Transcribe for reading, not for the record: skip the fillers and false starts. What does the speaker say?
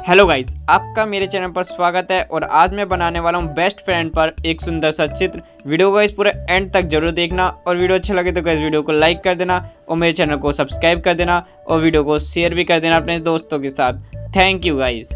Hello guys, आपका मेरे चैनल पर स्वागत है। और आज मैं बनाने वाला हूँ बेस्ट फ्रेंड पर एक सुंदर सा चित्र। वीडियो को इस पूरे एंड तक जरूर देखना और वीडियो अच्छा लगे तो गाइस वीडियो को लाइक कर देना और मेरे चैनल को सब्सक्राइब कर देना और वीडियो को शेयर भी कर देना अपने दोस्तों के साथ। Thank you guys.